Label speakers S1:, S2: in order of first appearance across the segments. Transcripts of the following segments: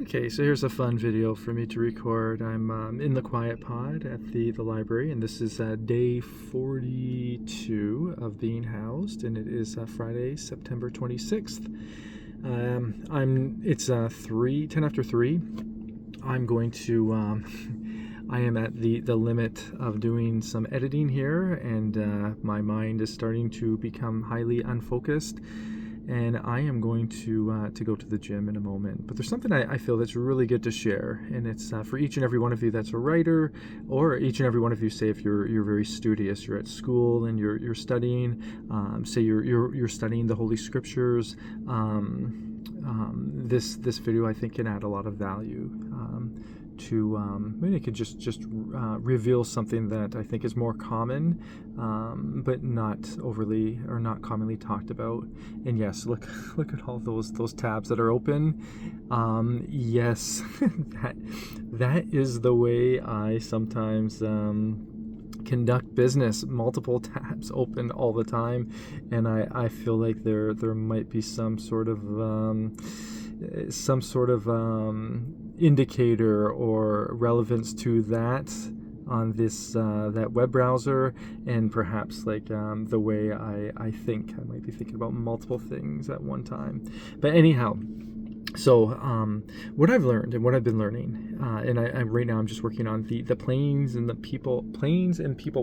S1: Okay, so here's a fun video for me to record. I'm in the quiet pod at the library, and this is day 42 of being housed, and it is Friday, September 26th. It's 10 after 3. I'm going to, I am at the limit of doing some editing here, and my mind is starting to become highly unfocused. And I am going to go to the gym in a moment. But there's something I feel that's really good to share, and it's for each and every one of you that's a writer, or each and every one of you, say if you're very studious, you're at school and you're studying, say you're studying the Holy Scriptures. This video I think can add a lot of value. Maybe it could just reveal something that I think is more common, but not overly or not commonly talked about. And yes, look at all those tabs that are open. Yes, that is the way I sometimes conduct business. Multiple tabs open all the time, and I feel like there might be some sort of indicator or relevance to that on this that web browser, and perhaps like the way I think I might be thinking about multiple things at one time. But anyhow, so what I've learned and what I've been learning, and I right now I'm just working on the planes and people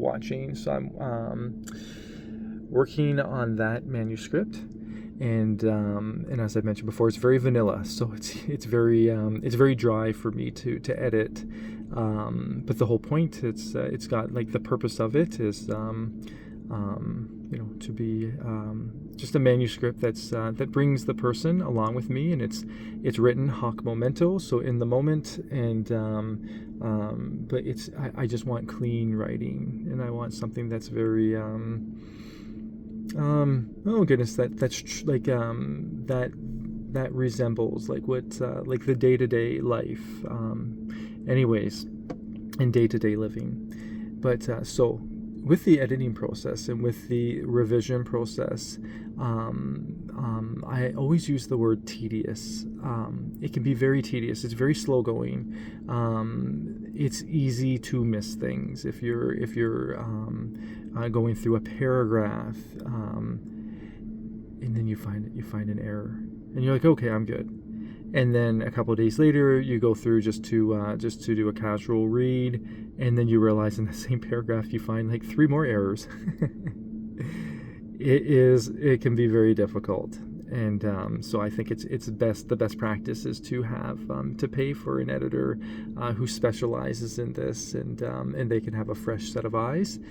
S1: watching. So I'm working on that manuscript. And as I mentioned before, it's very vanilla, so it's very dry for me to edit. But the whole point, it's got like the purpose of it is to be just a manuscript that brings the person along with me, and it's written hoc momento, so in the moment, and but I just want clean writing, and I want something that's very oh goodness, that's like that resembles like what like the day-to-day life, anyways, and day-to-day living. But so with the editing process and with the revision process, I always use the word tedious. It can be very tedious. It's very slow going. It's easy to miss things if you're going through a paragraph, and then you find an error, and you're like, okay, I'm good. And then a couple of days later, you go through just to do a casual read, and then you realize in the same paragraph you find like 3 more errors. It can be very difficult, and so I think the best practice is to have to pay for an editor who specializes in this, and they can have a fresh set of eyes.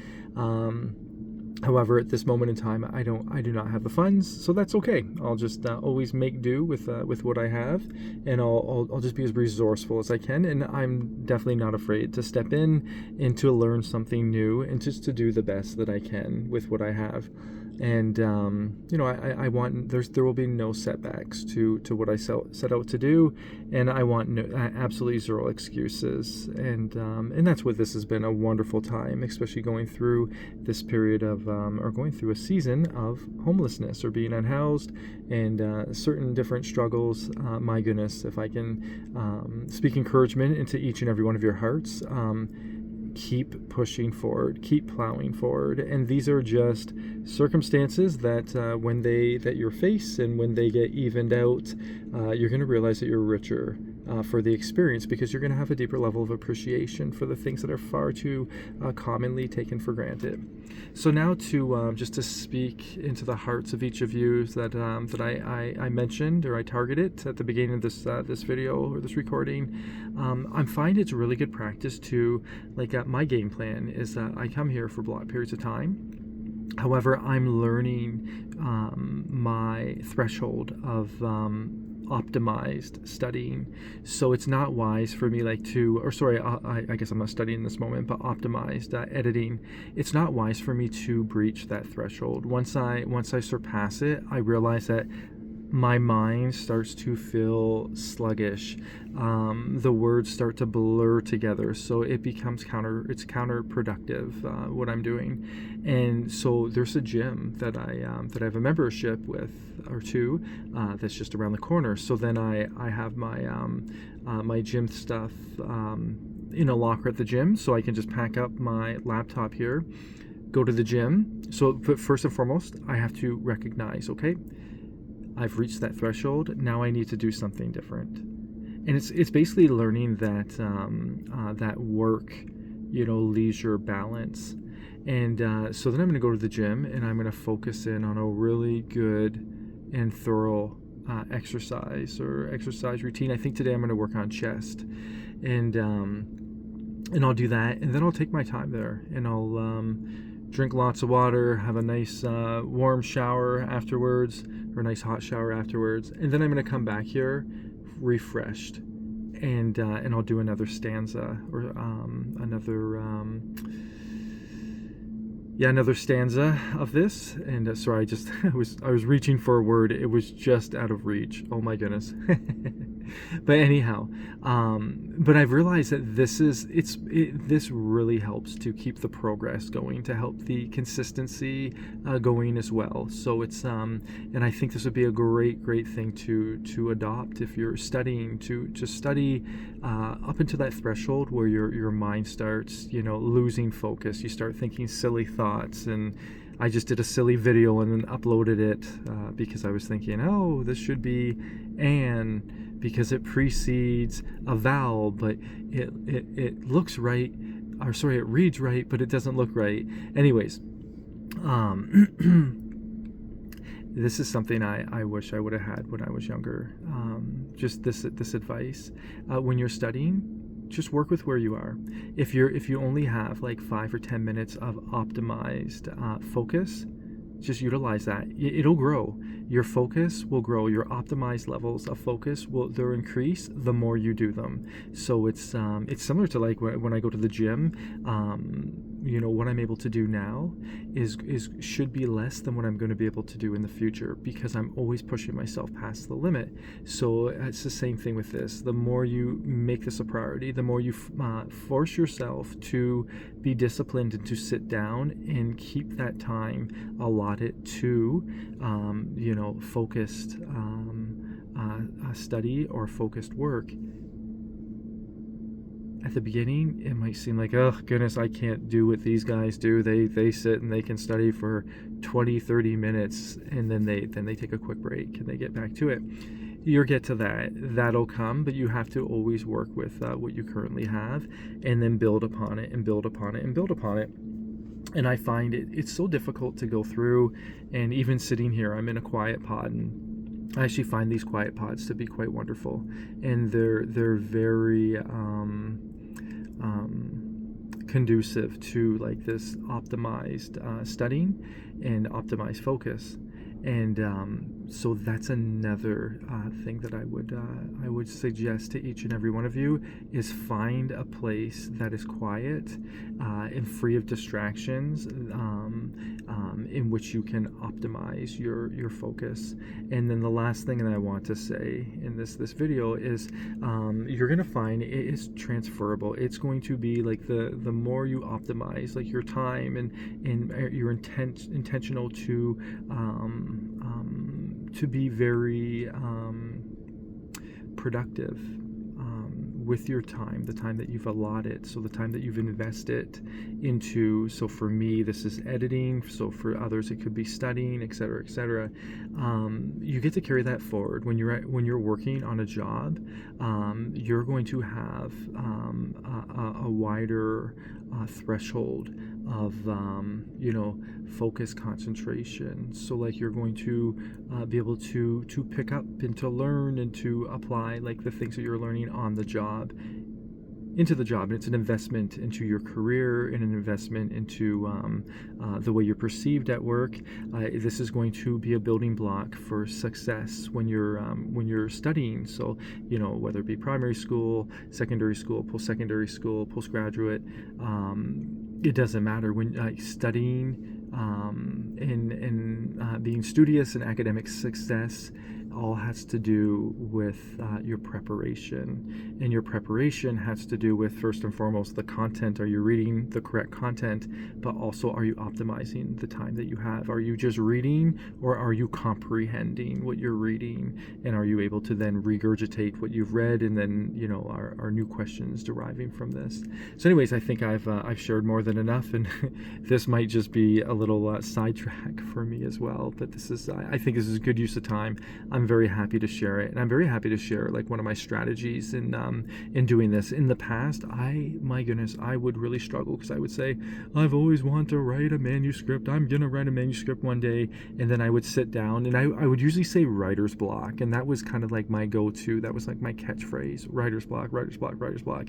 S1: However, at this moment in time, I do not have the funds, so that's okay. I'll just always make do with what I have, and I'll just be as resourceful as I can. And I'm definitely not afraid to step in and to learn something new, and just to do the best that I can with what I have. And I want there will be no setbacks to what I set out to do, and I want absolutely 0 excuses. And that's what this has been, a wonderful time, especially going through this period of or going through a season of homelessness or being unhoused, and certain different struggles. My goodness, if I can speak encouragement into each and every one of your hearts. Keep pushing forward, keep plowing forward, and these are just circumstances that that you're faced, and when they get evened out, you're going to realize that you're richer for the experience, because you're going to have a deeper level of appreciation for the things that are far too commonly taken for granted. So now to just to speak into the hearts of each of you that I mentioned, or I targeted at the beginning of this video or this recording. I find it's a really good practice to my game plan is that I come here for block periods of time. However, I'm learning my threshold of optimized studying. So it's not wise for me I guess I'm not studying in this moment, but optimized editing. It's not wise for me to breach that threshold. Once I surpass it, I realize that my mind starts to feel sluggish. The words start to blur together, so it becomes counterproductive what I'm doing. And so there's a gym that I have a membership with or two that's just around the corner. So then I have my gym stuff in a locker at the gym, so I can just pack up my laptop here, go to the gym. So, but first and foremost, I have to recognize, okay, I've reached that threshold. Now I need to do something different. And it's basically learning that that work, leisure balance. And so then I'm going to go to the gym and I'm going to focus in on a really good and thorough exercise routine. I think today I'm going to work on chest, and I'll do that, and then I'll take my time there, and I'll drink lots of water, have a nice warm shower afterwards, or a nice hot shower afterwards, and then I'm going to come back here refreshed, and I'll do another stanza or another stanza of this. And sorry, I was reaching for a word. It was just out of reach. Oh my goodness. But anyhow, but I've realized that this really helps to keep the progress going, to help the consistency going as well. So it's and I think this would be a great thing to adopt if you're studying, to study up into that threshold where your mind starts losing focus. You start thinking silly thoughts. And I just did a silly video and then uploaded it because I was thinking, oh, this should be "and" because it precedes a vowel, but it looks right, or sorry, it reads right, but it doesn't look right. Anyways, this is something I wish I would have had when I was younger. Just this advice: when you're studying, just work with where you are. If you only have like 5 or 10 minutes of optimized focus, just utilize that. It'll grow. Your focus will grow. Your optimized levels of focus they'll increase the more you do them. So it's similar to like when I go to the gym. What I'm able to do now is should be less than what I'm going to be able to do in the future, because I'm always pushing myself past the limit. So it's the same thing with this. The more you make this a priority, the more you force yourself to be disciplined and to sit down and keep that time allotted to focused study or focused work. At the beginning, it might seem like, oh goodness, I can't do what these guys do. They sit and they can study for 20-30 minutes, and then they take a quick break and they get back to it. You'll get to that'll come, but you have to always work with what you currently have, and then build upon it and build upon it and build upon it. And I find it's so difficult to go through. And even sitting here, I'm in a quiet pod, and I actually find these quiet pods to be quite wonderful, and they're very conducive to like this optimized studying and optimized focus. And so that's another thing that I would suggest to each and every one of you, is find a place that is quiet and free of distractions, in which you can optimize your focus. And then the last thing that I want to say in this video is you're going to find it is transferable. It's going to be like the more you optimize like your time and you're intentional to be very productive with your time, the time that you've allotted, so the time that you've invested into. So for me, this is editing. So for others, it could be studying, etc., etc. You get to carry that forward when you're working on a job. You're going to have a wider threshold of focus, concentration. So like you're going to be able to pick up and to learn and to apply like the things that you're learning on the job into the job. And it's an investment into your career and an investment into the way you're perceived at work. This is going to be a building block for success when you're studying. So whether it be primary school, secondary school, post-secondary school, postgraduate, it doesn't matter. When studying and being studious and academic success all has to do with your preparation. And your preparation has to do with, first and foremost, the content. Are you reading the correct content? But also, are you optimizing the time that you have? Are you just reading, or are you comprehending what you're reading? And are you able to then regurgitate what you've read, and then, are new questions deriving from this? So anyways, I think I've shared more than enough, and this might just be a little sidetrack for me as well. But I think this is a good use of time. I'm very happy to share it, and I'm very happy to share like one of my strategies in doing this. In the past, my goodness, I would really struggle, because I would say, I've always wanted to write a manuscript. I'm gonna write a manuscript one day, and then I would sit down, and I would usually say writer's block, and that was kind of like my go-to. That was like my catchphrase: writer's block, writer's block, writer's block.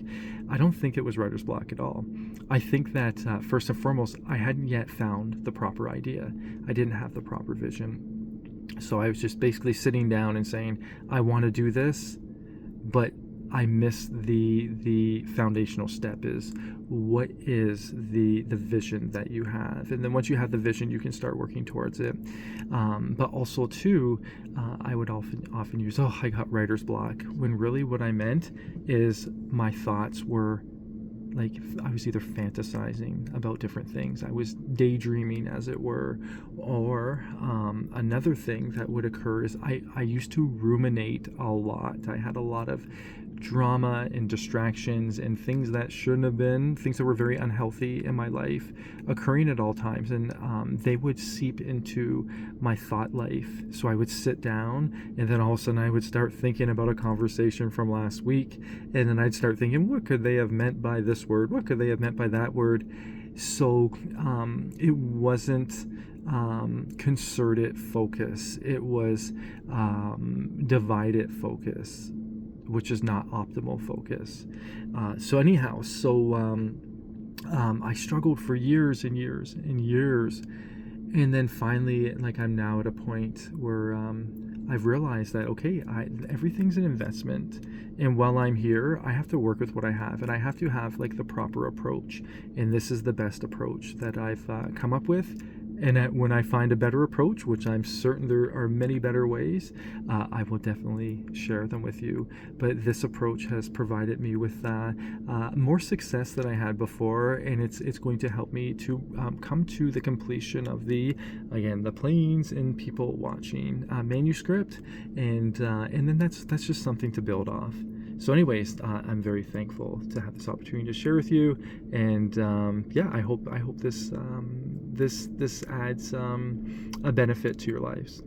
S1: I don't think it was writer's block at all. I think that first and foremost, I hadn't yet found the proper idea. I didn't have the proper vision. So I was just basically sitting down and saying, I want to do this, but I missed the foundational step. Is what is the vision that you have? And then once you have the vision, you can start working towards it. But also too, I would often use, I got writer's block, when really what I meant is my thoughts were like, I was either fantasizing about different things, I was daydreaming, as it were, or another thing that would occur is I used to ruminate a lot. I had a lot of drama and distractions and things that shouldn't have been, things that were very unhealthy in my life, occurring at all times, and they would seep into my thought life. So I would sit down, and then all of a sudden I would start thinking about a conversation from last week, and then I'd start thinking, what could they have meant by this word? What could they have meant by that word? So it wasn't concerted focus. It was divided focus, which is not optimal focus. I struggled for years and years and years. And then finally, like, I'm now at a point where I've realized that, okay, everything's an investment. And while I'm here, I have to work with what I have, and I have to have like the proper approach. And this is the best approach that I've come up with. And when I find a better approach, which I'm certain there are many better ways, I will definitely share them with you. But this approach has provided me with more success than I had before, and it's going to help me to come to the completion of the planes and people watching manuscript, and then that's just something to build off. So anyways, I'm very thankful to have this opportunity to share with you, and I hope this adds a benefit to your lives.